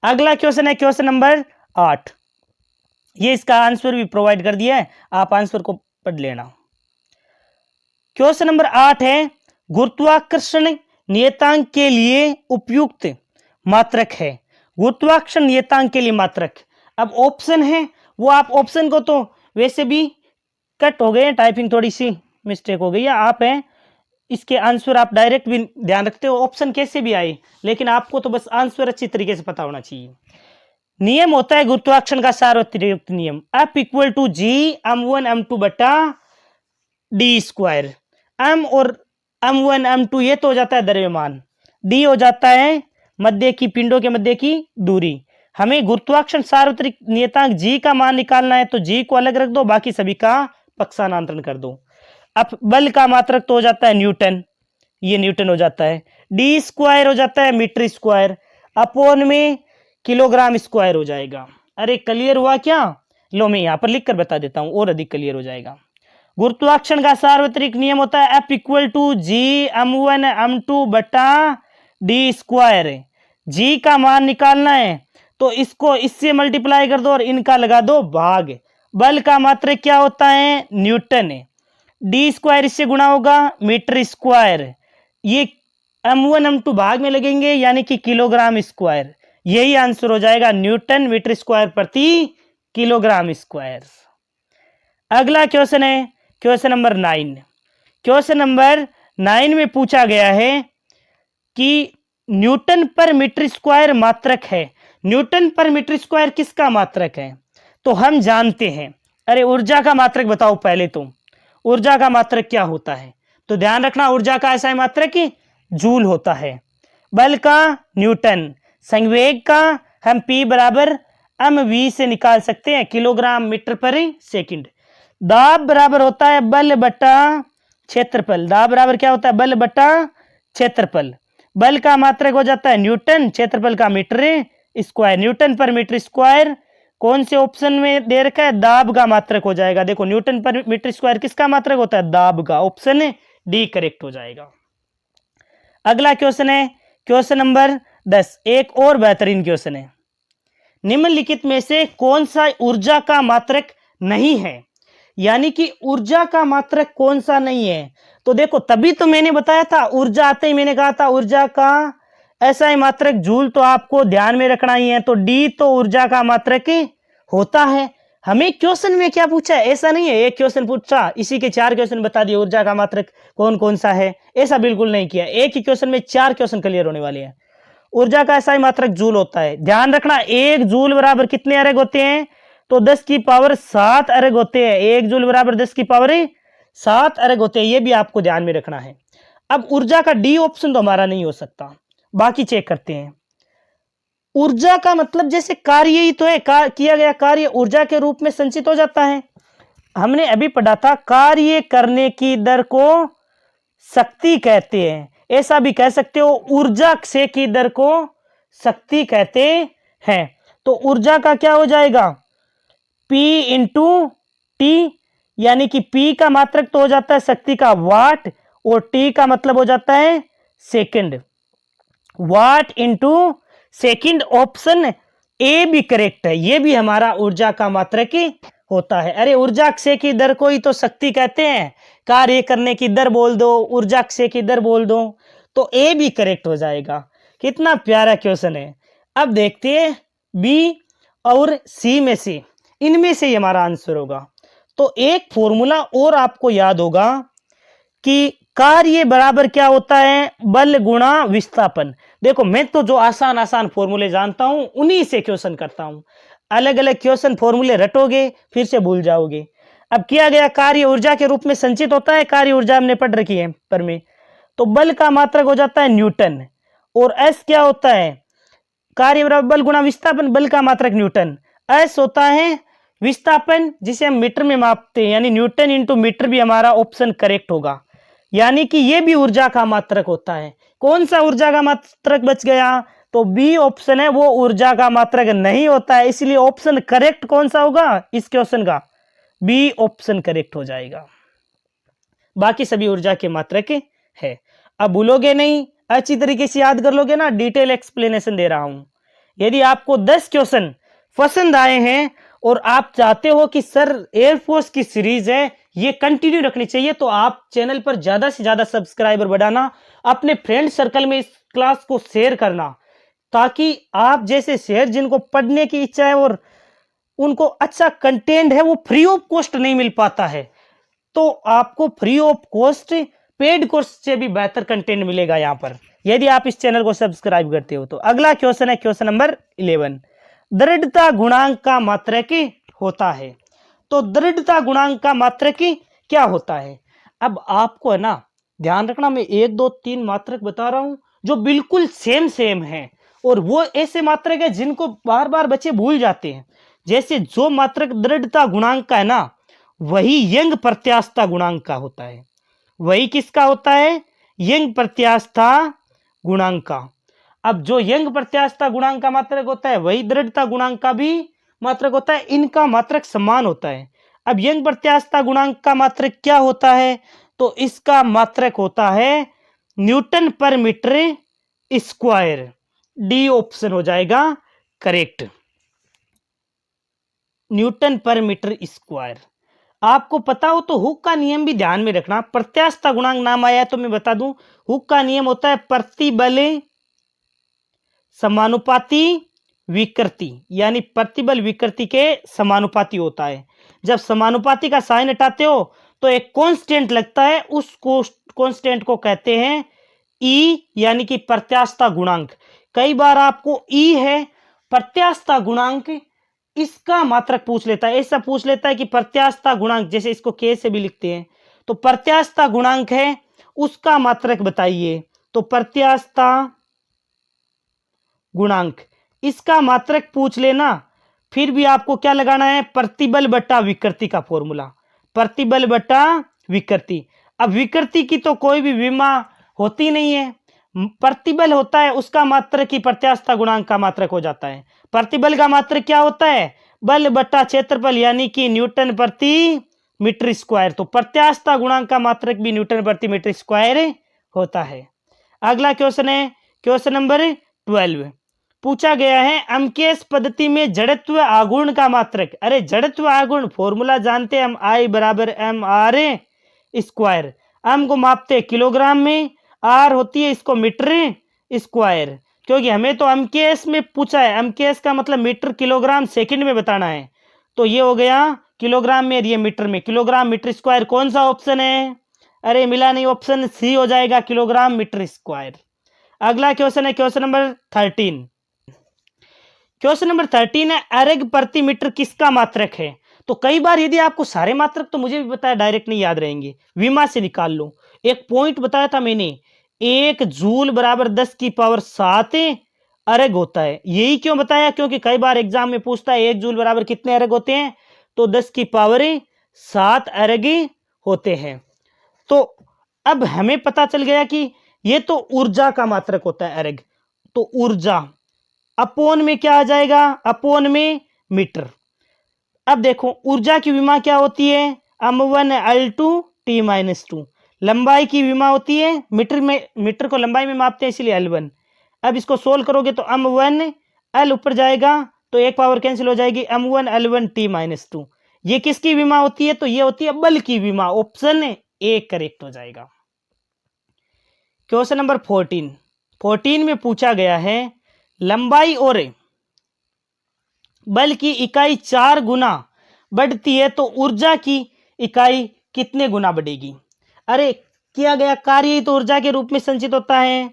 अगला क्वेश्चन है क्वेश्चन नंबर 8। ये इसका आंसर भी प्रोवाइड कर दिया है, आप आंसर को पढ़ लेना। क्वेश्चन नंबर 8 है गुरुत्वाकर्षण नियतांक के लिए उपयुक्त मात्रक है। गुरुत्वाकर्षण नियतांक के लिए मात्रक, अब ऑप्शन है वो आप ऑप्शन को तो वैसे भी कट हो गए, टाइपिंग थोड़ी सी मिस्टेक हो गई है, आप हैं इसके आंसर आप डायरेक्ट भी ध्यान रखते हो, ऑप्शन कैसे भी आए, लेकिन आपको तो बस आंसर अच्छी तरीके से पता होना चाहिए। नियम होता है गुरुत्वाकर्षण का सार्वत्रिक नियम, F = G m1 m2 बटा d²। m और m1 m2 ये तो हो जाता है द्रव्यमान, d हो जाता है मध्य की पिंडों के मध्य की दूरी। हमें गुरुत्वाकर्षण सार्वत्रिक नियतांक जी का मान निकालना है, तो जी को अलग रख दो, बाकी सभी का पक्षांतरण कर दो। अब बल का मात्रक तो हो जाता है न्यूटन, ये न्यूटन हो जाता है, डी स्क्वायर हो जाता है मीटर स्क्वायर, अपॉन में किलोग्राम स्क्वायर हो जाएगा। अरे क्लियर हुआ क्या? लो मैं यहां पर लिख कर बता देता हूं और अधिक क्लियर हो जाएगा। गुरुत्वाकर्षण का सार्वत्रिक नियम होता है F equal to ji m1 m2 बटा डी स्क्वायर। जी का मान निकालना है तो इसको इससे मल्टीप्लाई कर दो और इनका लगा दो भाग। बल का मात्रक क्या होता है? न्यूटन है। डी स्क्वायर इससे गुणा होगा मीटर स्क्वायर, ये m1 m2 भाग में लगेंगे यानी कि किलोग्राम स्क्वायर। यही आंसर हो जाएगा, न्यूटन मीटर स्क्वायर प्रति किलोग्राम स्क्वायर। अगला क्वेश्चन है क्वेश्चन नंबर 9। क्वेश्चन नंबर 9 में पूछा गया है कि न्यूटन पर मीटर स्क्वायर मात्रक है। न्यूटन पर मीटर स्क्वायर किसका मात्रक है? तो हम जानते हैं। अरे ऊर्जा का मात्रक बताओ पहले, तो ऊर्जा का मात्रक क्या होता है? तो ध्यान रखना, ऊर्जा का ऐसा मात्रक जूल होता है। बल का न्यूटन, संवेग का हम P बराबर mv से निकाल सकते हैं, किलोग्राम मीटर पर सेकंड। दाब बराबर होता है बल बटा क्षेत्रफल। दाब बराबर क्या होता है? बल बटा क्षेत्रफल। बल का मात्रक हो जाता है न्यूटन, क्षेत्रफल का मीटर स्क्वायर। न्यूटन पर मीटर स्क्वायर कौन से ऑप्शन में दे रखा है? दाब का मात्रक हो जाएगा। देखो न्यूटन पर मीटर स्क्वायर किसका मात्रक होता है? दाब का। ऑप्शन डी करेक्ट हो जाएगा। अगला क्वेश्चन है क्वेश्चन नंबर 10। एक और बेहतरीन क्वेश्चन है, निम्नलिखित में से कौन सा ऊर्जा का मात्रक नहीं है? यानी कि ऊर्जा का मात्रक कौन सा नहीं है? तो देखो तभी तो मैंने बताया था, ऊर्जा आते ही मैंने कहा था ऊर्जा का ऐसा ही मात्रक जूल, तो आपको ध्यान में रखना ही है। तो डी तो ऊर्जा का मात्रक होता है। हमें क्वेश्चन में क्या पूछा है? ऐसा नहीं है एक क्वेश्चन पूछा इसी के 4 क्वेश्चन बता दिए ऊर्जा का मात्रक कौन कौन सा है, ऐसा बिल्कुल नहीं किया। एक ही क्वेश्चन में 4 क्वेश्चन क्लियर होने वाले हैं। ऊर्जा का ऐसा ही मात्रक जूल होता है। ध्यान रखना, 1 जूल बराबर कितने अर्ग होते हैं? तो 10 की पावर 7 अर्ग होते हैं। 1 जूल बराबर 10 की पावर 7 अर्ग होते हैं, ये भी आपको ध्यान में रखना है। अब ऊर्जा का डी ऑप्शन तो हमारा नहीं हो सकता, बाकी चेक करते हैं। ऊर्जा का मतलब जैसे कार्य ही तो है, किया गया कार्य ऊर्जा के रूप में संचित हो जाता है। हमने अभी पढ़ा था कार्य करने की दर को शक्ति कहते हैं, ऐसा भी कह सकते हो ऊर्जा क्षय की दर को शक्ति कहते हैं। तो ऊर्जा का क्या हो जाएगा? P इंटू टी, यानी कि P का मात्रक तो हो जाता है शक्ति का वाट और T का मतलब हो जाता है second. Watt into second, option A भी करेक्ट है, ये भी हमारा ऊर्जा का मात्रक होता है। अरे ऊर्जा क्षय की दर को ही तो शक्ति कहते हैं, कार्य करने की दर बोल दो, ऊर्जा क्षय की दर बोल दो, तो ए भी करेक्ट हो जाएगा। कितना प्यारा क्वेश्चन है। अब देखते हैं बी और सी में से, इनमें से ही हमारा आंसर होगा। तो एक फॉर्मूला और आपको याद होगा कि कार्य बराबर क्या होता है? बल गुणा विस्थापन। देखो मैं तो जो आसान आसान फॉर्मूले जानता हूं उन्हीं से क्वेश्चन करता हूं, अलग अलग क्वेश्चन फॉर्मूले रटोगे फिर से भूल जाओगे। अब किया गया कार्य ऊर्जा के रूप में संचित होता है, कार्य ऊर्जा हमने पढ़ रखी है पर में। तो बल का मात्रक हो जाता है न्यूटन और एस क्या होता है? कार्य बराबर बल गुणा विस्थापन, बल का मात्रक न्यूटन। एस होता है विस्थापन जिसे हम मीटर में मापते हैं, यानी न्यूटन इंटू मीटर भी हमारा ऑप्शन करेक्ट होगा। यानी कि यह भी ऊर्जा का मात्रक होता है। कौन सा ऊर्जा का मात्रक बच गया? तो बी ऑप्शन है वो ऊर्जा का मात्रक नहीं होता है, इसलिए ऑप्शन करेक्ट कौन सा होगा इस क्वेश्चन का? बी ऑप्शन करेक्ट हो जाएगा। बाकी सभी ऊर्जा के मात्रक है। अब भूलोगे नहीं, अच्छी तरीके से याद कर लोगे ना, डिटेल एक्सप्लेनेशन दे रहा हूं। यदि आपको 10 क्वेश्चन पसंद आए हैं और आप चाहते हो कि सर एयरफोर्स की सीरीज है ये कंटिन्यू रखनी चाहिए, तो आप चैनल पर ज्यादा से ज्यादा सब्सक्राइबर बढ़ाना, अपने फ्रेंड सर्कल में इस क्लास को शेयर करना, ताकि आप जैसे शेयर जिनको पढ़ने की इच्छा है और उनको अच्छा कंटेंट है वो फ्री ऑफ कॉस्ट नहीं मिल पाता है, तो आपको free of cost paid course से भी बेहतर कंटेंट मिलेगा यहाँ पर, यदि आप इस चैनल को सब्सक्राइब करते हो तो। अगला क्वेश्चन है क्वेश्चन नंबर 11। दृढ़ता गुणांक का मात्रक होता है। तो दृढ़ता गुणांक का मात्रक क्या होता है? अब आपको है ना ध्यान रखना, मैं 1 2 3 मात्रक बता रहा हूं जो बिल्कुल सेम है और वो ऐसे मात्रक है जिनको बार बार बच्चे भूल जाते हैं। जैसे जो मात्रक दृढ़ता गुणांक का है ना, वही यंग प्रत्यास्थता गुणांक का होता है। वही किसका होता है? यंग प्रत्यास्थता गुणांक का। अब जो यंग प्रत्यास्थता गुणांक का मात्रक होता है वही दृढ़ता गुणांक का भी मात्रक होता है। इनका मात्रक समान होता है। अब यंग प्रत्यास्थता गुणांक का मात्रक क्या होता है? तो इसका मात्रक होता है न्यूटन पर मीटर स्क्वायर। डी ऑप्शन हो जाएगा करेक्ट, न्यूटन पर मीटर स्क्वायर। आपको पता हो तो हुक का नियम भी ध्यान में रखना। प्रत्यास्थता गुणांक नाम आया तो मैं बता दूं, हुक का नियम होता है प्रतिबल समानुपाती विकृति, यानी प्रतिबल विकृति के समानुपाती होता है। जब समानुपाती का साइन हटाते हो तो एक कांस्टेंट लगता है, उस कांस्टेंट को कहते हैं ई, यानी कि प्रत्यास्थता गुणांक। कई बार आपको ई है प्रत्यास्थता गुणांक, इसका मात्रक पूछ लेता है। ऐसा पूछ लेता है कि प्रत्यास्थता गुणांक, जैसे इसको के से भी लिखते हैं, तो प्रत्यास्थता गुणांक है उसका मात्रक बताइए। तो प्रत्यास्थता गुणांक इसका मात्रक पूछ लेना, फिर भी आपको क्या लगाना है? प्रतिबल बटा विकृति का फॉर्मूला, प्रतिबल बटा विकृति। अब विकृति की तो कोई भी विमा होती नहीं है, प्रतिबल होता है, उसका मात्रक ही प्रत्यास्थता गुणांक का मात्रक हो जाता है। प्रतिबल का मात्रक क्या होता है? बल बटा क्षेत्रफल, यानी कि न्यूटन प्रति मीटर स्क्वायर। तो प्रत्यास्थता गुणांक का मात्रक भी न्यूटन प्रति मीटर स्क्वायर होता है। अगला क्वेश्चन है क्वेश्चन नंबर 12। पूछा गया है अमकेश पद्धति में जड़त्व आघूर्ण का मात्रक। अरे जड़त्व आघूर्ण फॉर्मूला जानते हैं हम, आई बराबर एम आर स्क्वायर। एम को मापते किलोग्राम में, आर होती है इसको मीटर स्क्वायर, क्योंकि हमें तो अमकेश में पूछा है। अमकेश का मतलब मीटर किलोग्राम सेकंड में बताना है, तो ये हो गया किलोग्राम में, ये मीटर में। किलोग्राम मीटर स्क्वायर कौन सा ऑप्शन है? अरे मिला नहीं, ऑप्शन सी हो जाएगा, किलोग्राम मीटर स्क्वायर। अगला क्वेश्चन है क्वेश्चन नंबर 13। क्वेश्चन नंबर 13 है अर्ग प्रति मीटर किसका मात्रक है? तो कई बार यदि आपको सारे मात्रक तो मुझे भी बताया डायरेक्ट नहीं याद रहेंगे, विमा से निकाल लो। एक पॉइंट बताया था मैंने, 1 जूल बराबर 10 की पावर 7 अर्ग होता है। यही क्यों बताया? क्योंकि कई बार एग्जाम में पूछता है 1 जूल बराबर कितने अर्ग होते हैं, तो 10 की पावर 7 अर्ग होते हैं। तो अब हमें पता चल गया कि ये तो ऊर्जा का मात्रक होता है अर्ग। तो ऊर्जा अपोन में क्या आ जाएगा? अपोन में मीटर। अब देखो ऊर्जा की विमा क्या होती है? m1 L2 T-2। लंबाई की विमा होती है मीटर में, मीटर को लंबाई में मापते हैं इसलिए L1। अब इसको सोल्व करोगे तो m1 L ऊपर जाएगा तो एक पावर कैंसिल हो जाएगी, m1 L1 T-2। ये किसकी विमा होती है? तो ये होती है बल की विमा। ऑप्शन ए करेक्ट हो जाएगा। क्वेश्चन नंबर 14 में पूछा गया है लंबाई और बल की इकाई 4 गुना बढ़ती है तो ऊर्जा की इकाई कितने गुना बढ़ेगी? अरे किया गया कार्य ही तो ऊर्जा के रूप में संचित होता है,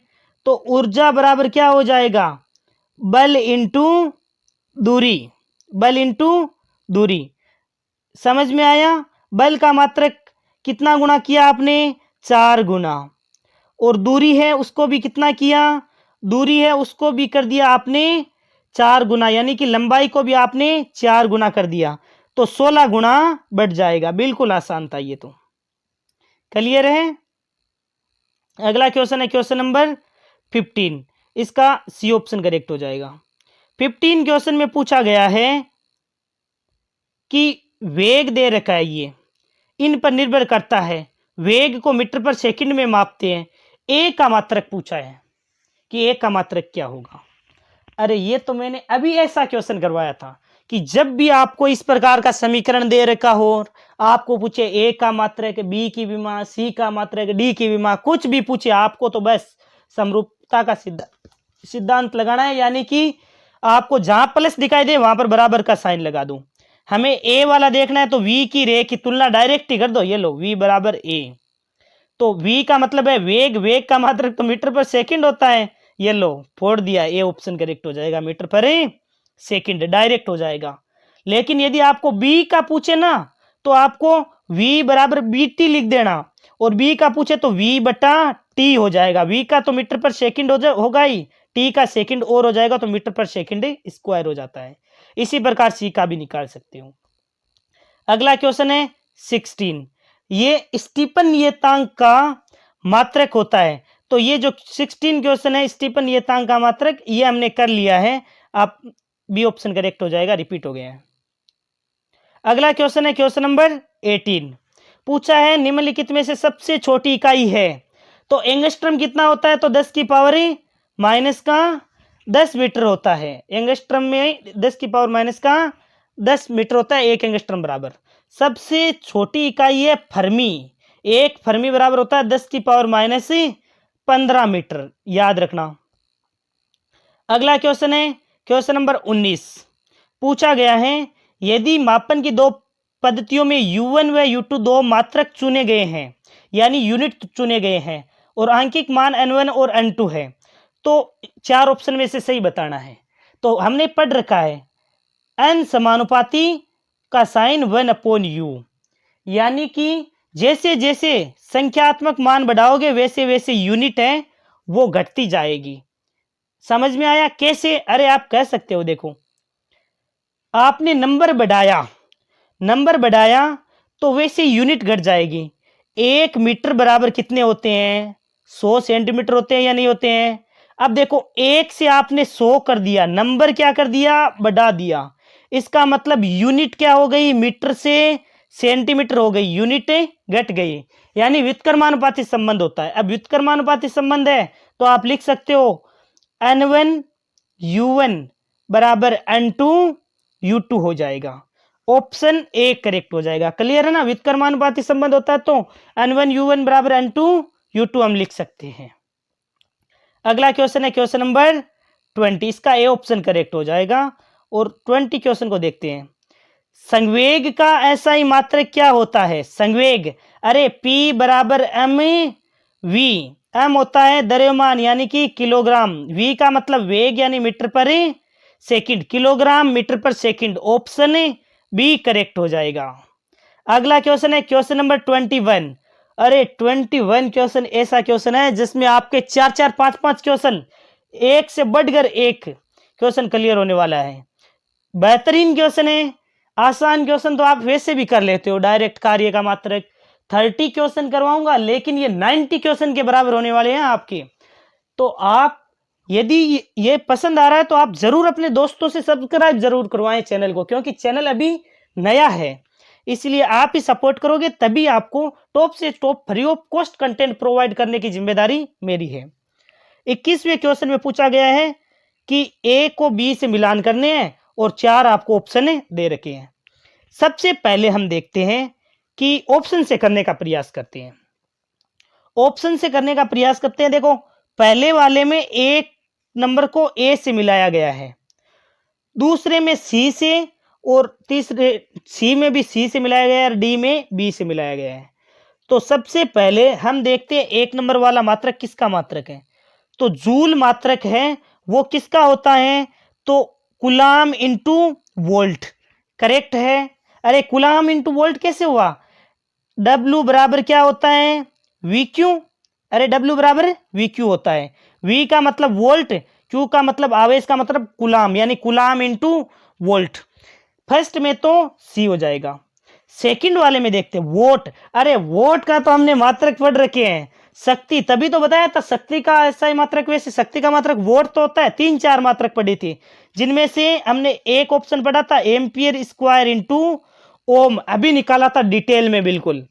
तो ऊर्जा बराबर क्या हो जाएगा? बल इंटू दूरी, बल इंटू दूरी। समझ में आया? बल का मात्रक कितना गुना किया आपने? 4 गुना। और दूरी है उसको भी कितना किया? दूरी है उसको भी कर दिया आपने 4 गुना, यानी कि लंबाई को भी आपने 4 गुना कर दिया, तो 16 गुना बढ़ जाएगा। बिल्कुल आसान था ये तो। क्लियर है? अगला क्वेश्चन है क्वेश्चन नंबर 15। इसका सी ऑप्शन करेक्ट हो जाएगा। 15 क्वेश्चन में पूछा गया है कि वेग दे रखा है, ये इन पर निर्भर करता है, वेग को मीटर पर सेकंड में मापते हैं। ए का मात्रक पूछा है कि ए का मात्रक क्या होगा। अरे ये तो मैंने अभी ऐसा क्वेश्चन करवाया था कि जब भी आपको इस प्रकार का समीकरण दे रखा हो, आपको पूछे ए का मात्रक, बी की विमा, सी का मात्रक, डी की विमा, कुछ भी पूछे आपको, तो बस समरूपता का सिद्धांत लगाना है, यानी कि आपको जहां प्लस दिखाई दे वहां पर बराबर का साइन लगा दूं। हमें ए वाला देखना है तो वी की रे की तुलना डायरेक्ट ही कर दो। ये लो वी बराबर ए, तो वी का मतलब है वेग, वेग का मात्रक तो मीटर पर सेकंड होता है। ये लो फोड़ दिया, ए ऑप्शन करेक्ट हो जाएगा, मीटर पर सेकंड डायरेक्ट हो जाएगा। लेकिन यदि आपको बी का पूछे ना तो आपको वी बराबर बी टी लिख देना, और बी का पूछे तो वी बटा टी हो जाएगा। वी का तो मीटर पर सेकंड होगा ही, टी का सेकंड और हो जाएगा तो मीटर पर सेकंड स्क्वायर हो जाता है। इसी प्रकार सी का भी निकाल सकते हो। अगला क्वेश्चन है 16, ये स्टीफन नियतांक का मात्रक होता है। तो ये जो 16 क्वेश्चन है स्टीफन नियतांक का मात्रक, ये हमने कर लिया है। आप बी ऑप्शन करेक्ट हो जाएगा, रिपीट हो गया है। अगला क्वेश्चन है क्वेश्चन नंबर 18, पूछा है निम्नलिखित में से सबसे छोटी इकाई है। तो एंगस्ट्रम कितना होता है? तो 10 की पावर माइनस का 10 मीटर होता है। एंगस्ट्रम में 10 की पावर माइनस का 10 मीटर होता है एक एंगस्ट्रम बराबर। सबसे छोटी इकाई है फर्मी। एक फर्मी बराबर होता है 10 की पावर माइनस 15 मीटर, याद रखना। अगला क्वेश्चन है क्वेश्चन नंबर 19, पूछा गया है यदि मापन की दो पद्धतियों में U1 व U2 दो मात्रक चुने गए हैं, यानी यूनिट चुने गए हैं, और आंकिक मान N1 और N2 है, तो चार ऑप्शन में से सही बताना है। तो हमने पढ़ रखा है N समानुपाती का साइन 1/U, यानी कि जैसे जैसे संख्यात्मक मान बढ़ाओगे वैसे वैसे यूनिट है वो घटती जाएगी। समझ में आया कैसे? अरे आप कह सकते हो, देखो आपने नंबर बढ़ाया तो वैसे यूनिट घट जाएगी। 1 मीटर बराबर कितने होते हैं? 100 सेंटीमीटर होते हैं या नहीं होते हैं? अब देखो 1 से आपने 100 कर दिया, नंबर क्या कर दिया? बढ़ा दिया। इसका मतलब यूनिट क्या हो गई? मीटर से सेंटीमीटर हो गई, यूनिट घट गई, यानी व्युत्क्रमानुपाती संबंध होता है। अब व्युत्क्रमानुपाती संबंध है तो आप लिख सकते हो N1 U1 बराबर N2 U2 हो जाएगा। ऑप्शन ए करेक्ट हो जाएगा। क्लियर है ना? व्युत्क्रमानुपाती संबंध होता है तो N1 U1 बराबर N2 U2 हम लिख सकते हैं। अगला क्वेश्चन है क्वेश्चन नंबर 20, इसका ए ऑप्शन करेक्ट हो जाएगा। और 20 क्वेश्चन को देखते हैं। संवेग का ऐसा ही मात्रक क्या होता है? संवेग, अरे P बराबर M V। M होता है द्रव्यमान यानी कि किलोग्राम, V का मतलब वेग यानी मीटर पर सेकंड, किलोग्राम मीटर पर सेकंड, ऑप्शन बी करेक्ट हो जाएगा। अगला क्वेश्चन है क्वेश्चन नंबर 21। अरे 21 क्वेश्चन ऐसा क्वेश्चन है जिसमें आपके 4-4, 5-5 क्वेश्चन एक से बढ़कर एक क्वेश्चन क्लियर होने वाला है। बेहतरीन क्वेश्चन है, आसान क्वेश्चन तो आप वैसे भी कर लेते हो। डायरेक्ट कार्य का मात्रक 30 क्वेश्चन करवाऊंगा, लेकिन ये 90 क्वेश्चन के बराबर होने वाले हैं आपके। तो आप यदि ये पसंद आ रहा है तो आप जरूर अपने दोस्तों से सब्सक्राइब जरूर करवाएं चैनल को, क्योंकि चैनल अभी नया है, इसलिए आप ही सपोर्ट करोगे तभी आपको टॉप से top free of cost content provide करने की जिम्मेदारी मेरी है। 21वें क्वेश्चन में पूछा गया है कि ए को बी से मिलान करने हैं और 4 आपको ऑप्शन दे रखे हैं। सबसे पहले हम देखते हैं कि ऑप्शन से करने का प्रयास करते हैं। ऑप्शन से करने का प्रयास करते हैं। देखो पहले वाले में एक नंबर को ए से मिलाया गया है, दूसरे में सी से, और तीसरे सी में भी सी से मिलाया गया है और डी में बी से मिलाया गया है। तो सबसे पहले हम देखते हैं एक नंबर वाला मात्रक किसका मात्रक है। तो जूल मात्रक है, वो किसका होता है? तो कूलाम इंटू वोल्ट, करेक्ट है। अरे कूलाम इंटू वोल्ट कैसे हुआ? W बराबर क्या होता है? VQ। अरे W बराबर VQ होता है। V का मतलब वोल्ट, Q का मतलब आवेश का मतलब कूलाम, यानी कूलाम इंटू वोल्ट। फर्स्ट में तो C हो जाएगा। सेकंड वाले में देखते हैं वोट। अरे वोट का तो हमने मात्रक पढ़ रखे हैं, शक्ति, तभी तो बताया था शक्ति का ऐसा ही मात्रक। वैसे शक्ति का मात्रक वोट तो होता है। 3-4 मात्रक पढ़ी थी, जिनमें से हमने एक ऑप्शन पढ़ा था एम्पियर स्क्वायर इंटू ओम, अभी निकाला था डिटेल में बिल्कुल।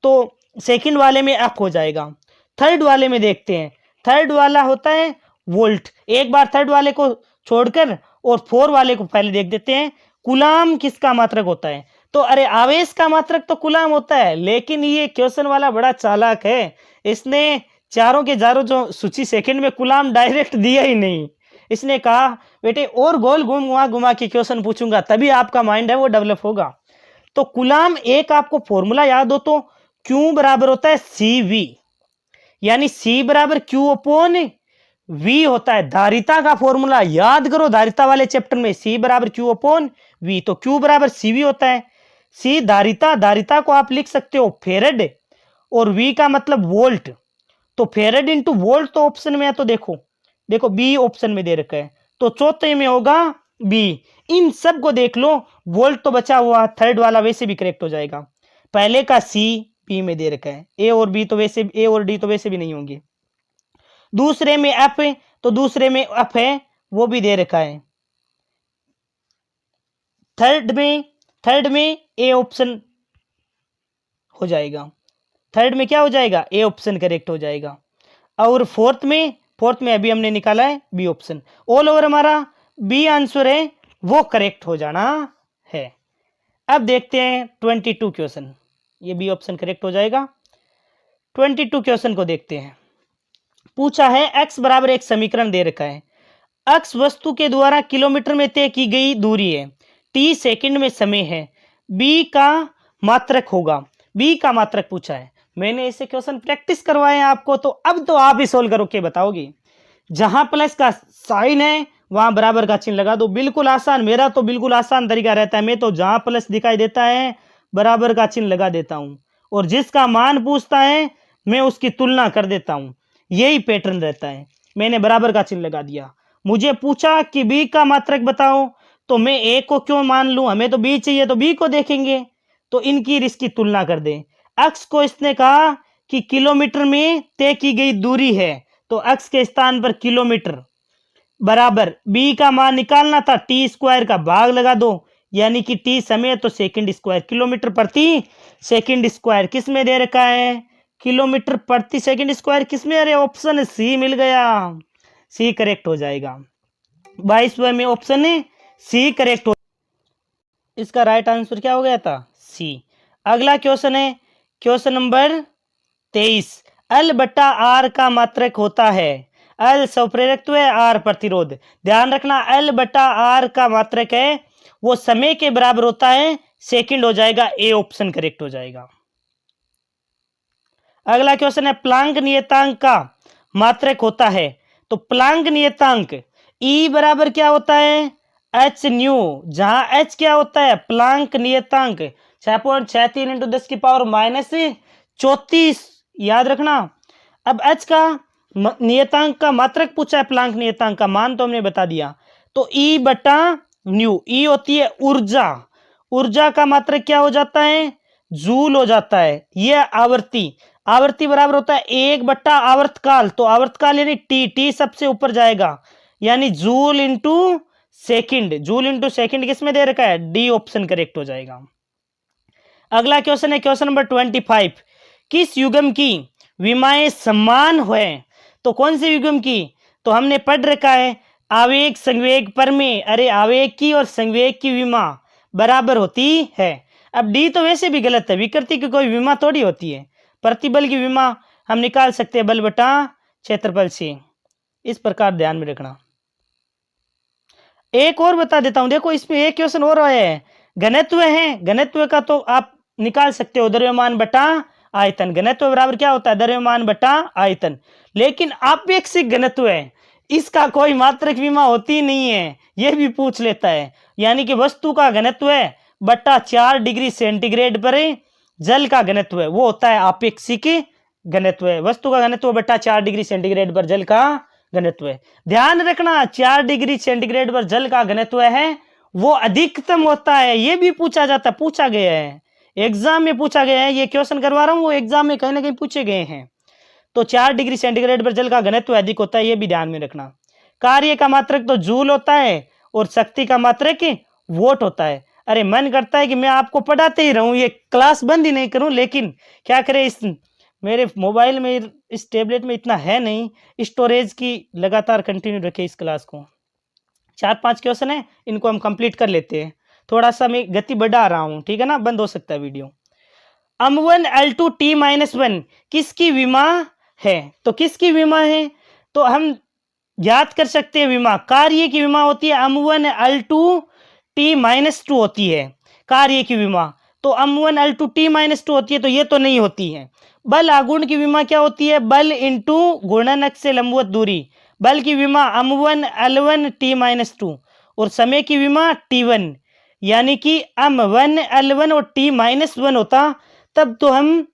तो सेकंड वाले में अप हो जाएगा। थर्ड वाले में देखते हैं, थर्ड वाला होता है वोल्ट। एक बार थर्ड वाले को छोड़कर और 4 वाले को पहले देख देते हैं। कूलाम किसका मात्रक होता है? तो अरे आवेश का मात्रक तो कूलाम होता है, लेकिन ये क्वेश्चन वाला बड़ा चालाक है, इसने चारों के चारों जो सूची सेकंड में कूलाम डायरेक्ट दिया ही नहीं। इसने कहा बेटे और गोल घुमा घुमा के क्वेश्चन पूछूंगा तभी आपका माइंड है वो डेवलप होगा। तो कूलाम एक आपको फॉर्मूला याद हो तो Q बराबर होता है CV, यानी C बराबर Q अपॉन V होता है। धारिता का फॉर्मूला याद करो, धारिता वाले चैप्टर में C बराबर Q अपॉन V, तो Q बराबर CV होता है। C धारिता, धारिता को आप लिख सकते हो फेरेड, और V का मतलब वोल्ट, तो फेरेड इंटू वोल्ट तो ऑप्शन में है। तो देखो देखो बी ऑप्शन में दे रखा है, तो चौथे में होगा बी। इन सब को देख लो, वोल्ट तो बचा हुआ, थर्ड वाला वैसे भी करेक्ट हो जाएगा। पहले का सी बी में दे रखा है, ए और बी तो वैसे, ए और डी तो वैसे भी नहीं होंगे। दूसरे में एफ है, तो दूसरे में एफ है, वो भी दे रखा है। थर्ड में ए ऑप्शन हो जाएगा, थर्ड में क्या हो जाएगा, ए ऑप्शन करेक्ट हो जाएगा। और फोर्थ में अभी हमने निकाला है बी ऑप्शन। ऑल ओवर हमारा बी आंसर है, वो करेक्ट हो जाना है। अब देखते हैं 22 क्वेश्चन, ये बी ऑप्शन करेक्ट हो जाएगा। 22 क्वेश्चन को देखते हैं। पूछा है x बराबर एक समीकरण दे रखा है, x वस्तु के द्वारा किलोमीटर में तय की गई दूरी है, t सेकंड में समय है, b का मात्रक होगा। b का मात्रक पूछा है, मैंने ऐसे क्वेश्चन प्रैक्टिस करवाए हैं आपको, तो अब तो आप ही सोल्व करके बताओगे। जहां प्लस का साइन है वहां बराबर का चिन्ह लगा दो, बिल्कुल आसान। मेरा तो बिल्कुल आसान तरीका रहता है, मैं तो जहां प्लस दिखाई देता है बराबर का चिन्ह लगा देता हूं, और जिसका मान पूछता है मैं उसकी तुलना कर देता हूं, यही पैटर्न रहता है। मैंने बराबर का चिन्ह लगा दिया। मुझे पूछा कि बी का मात्रक बताओ, तो मैं ए को क्यों मान लूं, हमें तो बी चाहिए, तो बी को देखेंगे, तो इनकी इसकी तुलना कर दें। एक्स को इसने कहा कि किलोमीटर में तय की गई दूरी है, तो एक्स के स्थान पर किलोमीटर बराबर बी का मान निकालना था, टी स्क्वायर का भाग लगा दो, यानी कि टी समय तो सेकंड स्क्वायर, किलोमीटर प्रति सेकंड स्क्वायर किस में दे रखा है, किलोमीटर प्रति सेकंड स्क्वायर किस में, अरे ऑप्शन सी मिल गया, सी करेक्ट हो जाएगा। 22वें में ऑप्शन है सी करेक्ट हो, इसका राइट आंसर क्या हो गया था, सी। अगला क्वेश्चन है क्वेश्चन नंबर 23। एल बट्टा आर का मात्रक होता है, एल स्वप्रेरकत्व है, आर प्रतिरोध। ध्यान रखना एल बट्टा आर का मात्रक है वो समय के बराबर होता है, सेकंड हो जाएगा, ए ऑप्शन करेक्ट हो जाएगा। अगला क्वेश्चन है प्लांक नियतांक का मात्रक होता है, तो प्लांक नियतांक ई बराबर क्या होता है, एच न्यू, जहां एच क्या होता है, प्लांक नियतांक 6.63 इंटू 10 की पावर -34, याद रखना। अब एच का नियतांक का मात्रक पूछा है, प्लांक नियतांक का मान तो हमने बता दिया, तो ई बटा न्यू, ई होती है ऊर्जा, ऊर्जा का मात्रक क्या हो जाता है, जूल हो जाता है। यह आवृत्ति, आवृत्ति बराबर होता है 1 बट्टा आवर्तकाल, तो आवर्तकाल यानी टी, टी सबसे ऊपर जाएगा, यानी joule into second, joule into second किस में दे रखा है, डी ऑप्शन करेक्ट हो जाएगा। अगला क्वेश्चन है क्वेश्चन नंबर 25। किस युग्म की विमाएं समान हुए, तो कौन से युग्म की, तो हमने पढ़ रखा है आवेग संवेग परमेय, अरे आवेग की और संवेग की विमा बराबर होती है। अब डी तो वैसे भी गलत है, विकृति की कोई विमा थोड़ी होती है। प्रतिबल की विमा हम निकाल सकते हैं बल बटा क्षेत्रफल से, इस प्रकार ध्यान में रखना। एक और बता देता हूं, देखो इसमें एक क्वेश्चन और आया है, घनत्व है, घनत्व का तो आप निकाल सकते हो द्रव्यमान बटा आयतन, घनत्व बराबर क्या होता है, द्रव्यमान बटा आयतन। लेकिन आपेक्षिक घनत्व है, इसका कोई मात्रक विमा होती नहीं है, यह भी पूछ लेता है, यानी कि वस्तु का घनत्व है बट्टा 4 डिग्री सेंटीग्रेड पर जल का घनत्व है, वो होता है आपेक्षिक घनत्व है, वस्तु का घनत्व बट्टा 4 डिग्री सेंटीग्रेड पर जल का घनत्व है। ध्यान रखना 4 डिग्री सेंटीग्रेड पर जल का घनत्व है वो अधिकतम होता है, ये भी पूछा जाता, पूछा गया है एग्जाम में, पूछा गया है, ये क्वेश्चन करवा रहा हूं वो एग्जाम में कहीं ना कहीं पूछे गए हैं। तो 4 डिग्री सेंटीग्रेड पर जल का घनत्व अधिक होता है, ये भी ध्यान में रखना। कार्य का मात्रक तो जूल होता है और शक्ति का मात्रक वोट होता है। अरे मन करता है कि मैं आपको पढ़ाते ही रहूं, ये क्लास बंद ही नहीं करूं, लेकिन क्या करें, इस मेरे मोबाइल में, इस टेबलेट में इतना है नहीं स्टोरेज की, लगातार कंटिन्यू रखे इस क्लास को। 4-5 क्वेश्चन है, इनको हम कंप्लीट कर लेते हैं, थोड़ा सा मैं गति बढ़ा रहा हूं, ठीक है ना, बंद हो सकता है वीडियो। M1 L2 T-1 किसकी विमा है, तो किसकी विमा है, तो हम याद कर सकते हैं, विमा कार्य की विमा होती है, M1 L2 T-2 होती है कार्य की विमा, तो M1 L2 T-2 होती है, तो ये तो नहीं होती है। बल आघूर्ण की विमा क्या होती है, बल इंटू गुणनक से लंबवत दूरी, बल की विमा M1 L1 T-2, और समय की विमा T1, यानी कि M1 L1 और T-1 होता तब तो हम,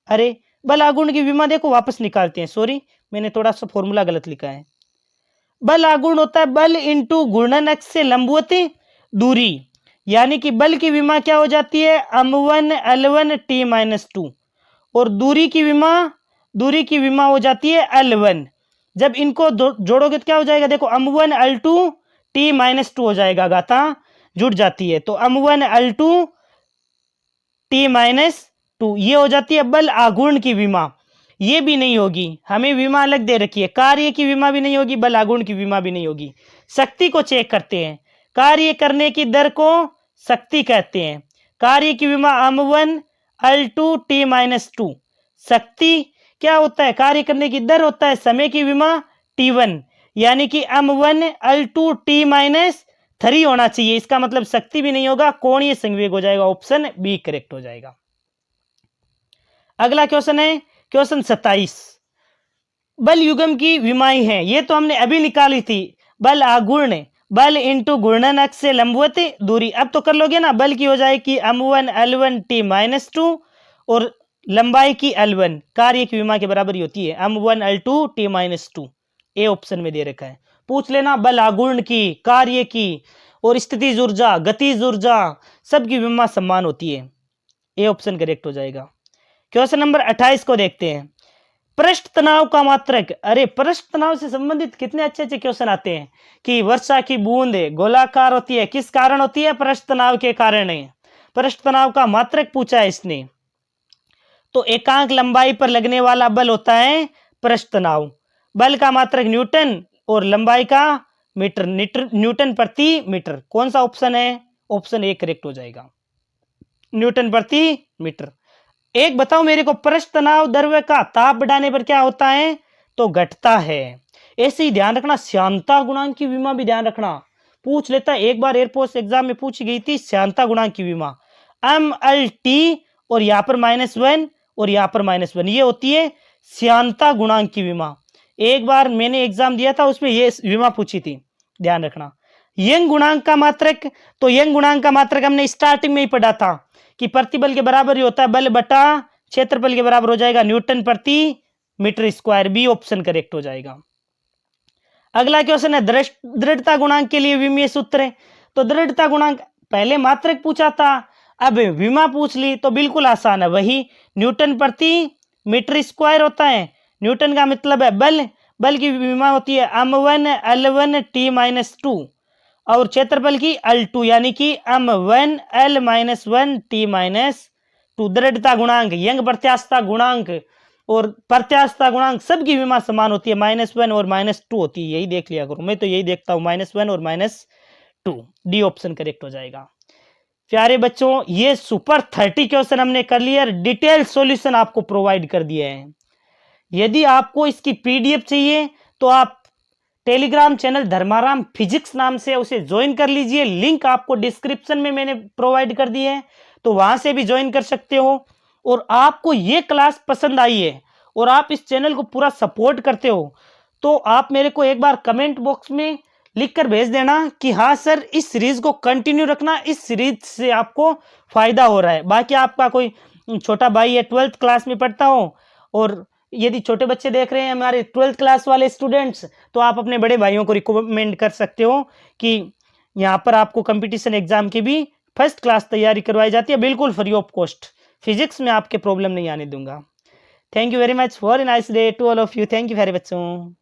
अरे बल आघूर्ण की विमा देखो वापस निकालते हैं, सॉरी मैंने थोड़ा सा फॉर्मूला गलत लिखा है, बल आघूर्ण होता है बल इंटू घूर्णन अक्ष से लंबवती दूरी, यानी कि बल की विमा क्या हो जाती है m1 l1 t-2 और दूरी की विमा हो जाती है l1। जब इनको जोड़ोगे तो क्या हो जाएगा, देखो m1 l2 t-2 हो जाएगा, घाता जुड़ जाती है तो m1 l2 t-2 ये हो जाती है बल आघूर्ण की विमा। ये भी नहीं होगी, हमें विमा अलग दे रखी है, कार्य की विमा भी नहीं होगी, बल आघूर्ण की विमा भी नहीं होगी। शक्ति को चेक करते हैं, कार्य करने की दर को शक्ति कहते हैं। कार्य की विमा m1 l2 t-2, शक्ति क्या होता है, कार्य करने की दर होता है समय की विमा t1, यानी कि m1 l2 t-3 होना चाहिए। इसका मतलब शक्ति भी नहीं होगा, कोणीय संवेग हो जाएगा, ऑप्शन बी करेक्ट हो जाएगा। अगला क्वेश्चन है क्वेश्चन 27, बल युग्म की विमाएं हैं, ये तो हमने अभी निकाली थी, बल आघूर्ण बल इंटू घूर्णन अक्ष से लंबवत दूरी। अब तो कर लोगे ना, बल की हो जाएगी m1 l1 t-2 और लंबाई की l1, कार्य की विमा के बराबर ही होती है m1 l2 t-2। A option में दे रखा है, पूछ लेना बल आघूर्ण की, कार्य की और स्थितिज ऊर्जा, गतिज ऊर्जा सबकी विमा समान होती है। ए ऑप्शन करेक्ट हो जाएगा। क्वेश्चन नंबर 28 को देखते हैं, पृष्ठ तनाव का मात्रक। अरे पृष्ठ तनाव से संबंधित कितने अच्छे अच्छे क्वेश्चन आते हैं कि वर्षा की बूंद गोलाकार होती है, किस कारण होती है, पृष्ठ तनाव के कारण है। पृष्ठ तनाव का मात्रक पूछा है इसने, तो एकांक लंबाई पर लगने वाला बल होता है पृष्ठ तनाव। बल का मात्रक न्यूटन और लंबाई का मीटर, न्यूटन प्रति मीटर। कौन सा ऑप्शन है, ऑप्शन ए करेक्ट हो जाएगा, न्यूटन प्रति मीटर। एक बताओ मेरे को, पृष्ठ तनाव द्रव्य का ताप बढ़ाने पर क्या होता है, तो घटता है। ऐसे ही ध्यान रखना, श्यानता गुणांक की विमा भी ध्यान रखना, पूछ लेता है, एक बार एयरफोर्स एग्जाम में पूछी गई थी श्यानता गुणांक की विमा, MLT और यहाँ पर -1 और यहाँ पर -1, ये होती है श्यानता गुणांक की विमा। एक बार मैंने एग्जाम दिया था, उसमें ये विमा पूछी थी, ध्यान रखना। यंग गुणांक का मात्रक, तो यंग गुणांक का मात्रक हमने स्टार्टिंग में ही पढ़ा था कि प्रतिबल के बराबर ही होता है बल बटा क्षेत्रफल के बराबर हो जाएगा न्यूटन प्रति meter square. B option correct हो जाएगा। अगला क्वेश्चन है दृढ़ता गुणांक के लिए विमीय सूत्र है, तो दृढ़ता गुणांक पहले मात्रक पूछा था, अब विमा पूछ ली, तो बिल्कुल आसान है, वही न्यूटन प्रति मीटर स्क्वायर होता है। न्यूटन का मतलब है बल, बल की विमा होती है m1 l1 t-2 और क्षेत्रफल की l2, यानी कि m1 l-1 t-2। दृढ़ता गुणांक, यंग प्रत्यास्थता गुणांक और प्रत्यास्थता गुणांक सबकी विमा समान होती है, -1 और -2 होती है, यही देख लिया करो, मैं तो यही देखता हूं, -1 और -2। डी ऑप्शन करेक्ट हो जाएगा। प्यारे बच्चों, ये सुपर 30 क्वेश्चन हमने कर लिया, डिटेल सॉल्यूशन आपको प्रोवाइड कर दिया है। यदि आपको इसकी पीडीएफ चाहिए तो आप टेलीग्राम चैनल धर्माराम फिजिक्स नाम से उसे ज्वाइन कर लीजिए, लिंक आपको डिस्क्रिप्शन में मैंने प्रोवाइड कर दी है, तो वहां से भी ज्वाइन कर सकते हो। और आपको ये क्लास पसंद आई है और आप इस चैनल को पूरा सपोर्ट करते हो, तो आप मेरे को एक बार कमेंट बॉक्स में लिखकर भेज देना कि हाँ सर इस सीरीज को कंटिन्यू रखना, इस सीरीज से आपको फायदा हो रहा है। बाकी आपका कोई छोटा भाई है 12th क्लास में पढ़ता हो, और यदि छोटे बच्चे देख रहे हैं हमारे 12th क्लास वाले स्टूडेंट्स, तो आप अपने बड़े भाइयों को रिकमेंड कर सकते हो कि यहाँ पर आपको कंपटीशन एग्जाम की भी फर्स्ट क्लास तैयारी करवाई जाती है, बिल्कुल फ्री ऑफ कॉस्ट। फिजिक्स में आपके प्रॉब्लम नहीं आने दूंगा। Thank you very much, for a nice day to all of you. Thank you very बच्चों।